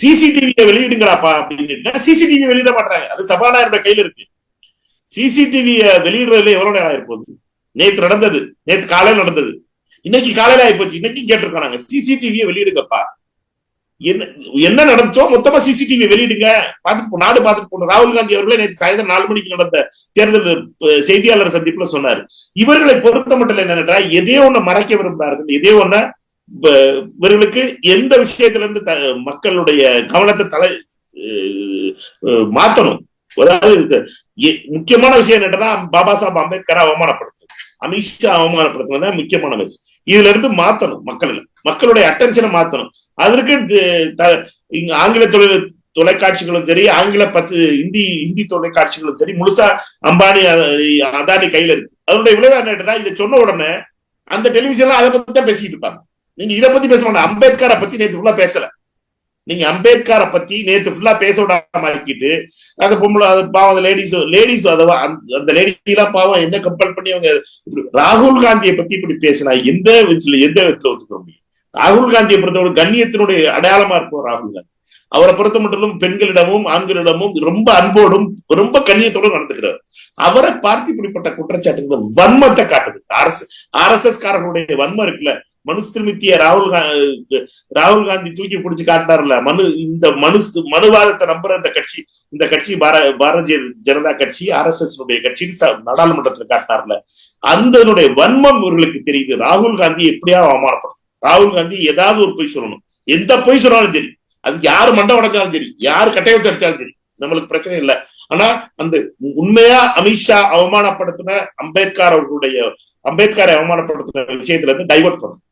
சிசிடிவியை வெளியிடுங்களாப்பா அப்படின்னு சிசிடிவி வெளியிட மாட்டாங்க. அது சபாநாயகரோட கையில இருக்கு. சிசிடிவியை வெளியிடுறதுல எவ்வளவு நேரம் ஆயிருப்போகுது? நேற்று நடந்தது, நேற்று காலையில் நடந்தது, இன்னைக்கு காலையில ஆயிப்போச்சு. இன்னைக்கு கேட்டிருக்கோம் நாங்க, சிசிடிவியை வெளியிடுங்கப்பா. என்ன நடந்துச்சோ மொத்தமா சிசிடிவி வெளியிடுங்க, பாத்துட்டு நாடு பாத்துட்டு போகணும். ராகுல் காந்தி அவர்களே நேற்று சாயந்தரம் 4 மணிக்கு நடந்த தேர்தல் செய்தியாளர் சந்திப்புல சொன்னார். இவர்களை பொறுத்த மட்டும் என்னன்னா, எதையோ ஒண்ணு மறைக்க விரும்புகிறார்கள், எதையோ ஒண்ணு இவர்களுக்கு எந்த விஷயத்துல இருந்து மக்களுடைய கவனத்தை மாத்தணும். அதாவது முக்கியமான விஷயம் என்னன்னா, பாபா சாஹிப் அம்பேத்கரை அவமானப்படுத்துறது, அமித்ஷா அவமானப்படுத்துறது முக்கியமான விஷயம். இதுல இருந்து மாத்தணும், மக்களுடைய அட்டென்ஷனை மாத்தணும். அதற்கு ஆங்கில தொலைக்காட்சிகளும் சரி, ஆங்கில இந்தி தொலைக்காட்சிகளும் சரி, முழுசா அம்பானி அதானி கையில இருக்கு. அதனுடைய விளைவு என்னன்னா, இதை சொன்ன உடனே அந்த டெலிவிஷன்ல அதை பத்தி தான் பேசிட்டு இருப்பாங்க. நீங்க இதை பத்தி பேச மாட்டேன். அம்பேத்கரை பத்தி நேற்று ஃபுல்லா பேசல. நீங்க அம்பேத்கரை பத்தி நேற்று ஃபுல்லா பேச விடாம ஆக்கிட்டு, அந்த பொம்பளை பாவம் லேடிஸ் அந்த லேடிலாம் பாவம் என்ன கம்பல் பண்ணி அவங்க ராகுல் காந்தியை பத்தி இப்படி பேசினா எந்த விதத்துல ஒத்துக்க முடியும்? ராகுல் காந்தியை பொறுத்தவரை கண்ணியத்தினுடைய அடையாளமா இருக்கும் ராகுல் காந்தி. அவரை பொறுத்த மட்டும் பெண்களிடமும் ஆண்களிடமும் ரொம்ப அன்போடும் ரொம்ப கண்ணியத்தோடும் நடந்துக்கிறார். அவரை பார்த்து இப்படிப்பட்ட குற்றச்சாட்டுகள் வன்மத்தை காட்டுது. RSS காரர்களுடைய வன்மம் இருக்குல்ல, மனுஸ்திருமித்திய ராகுல் காந்தி தூக்கி பிடிச்சு காட்டினார்ல, மனுவாதத்தை நம்புற இந்த கட்சி பாரதிய ஜனதா கட்சி, RSS கட்சி நாடாளுமன்றத்தில் காட்டினார்ல, அந்த வன்மம் இவர்களுக்கு தெரியுது. ராகுல் காந்தி எப்படியா அவமானப்படுத்தும். ராகுல் காந்தி ஏதாவது ஒரு பொய் சொல்லணும், எந்த பொய் சொன்னாலும் சரி, அதுக்கு யாரு மண்டை உடைச்சாலும் சரி, யாரு கட்டையை வச்சு அடிச்சாலும் சரி, நம்மளுக்கு பிரச்சனை இல்லை. ஆனா அந்த உண்மையா அமித்ஷா அவமானப்படுத்தின அம்பேத்கரை அவமானப்படுத்தின விஷயத்துல இருந்து டைவர்ட் பண்ணணும்.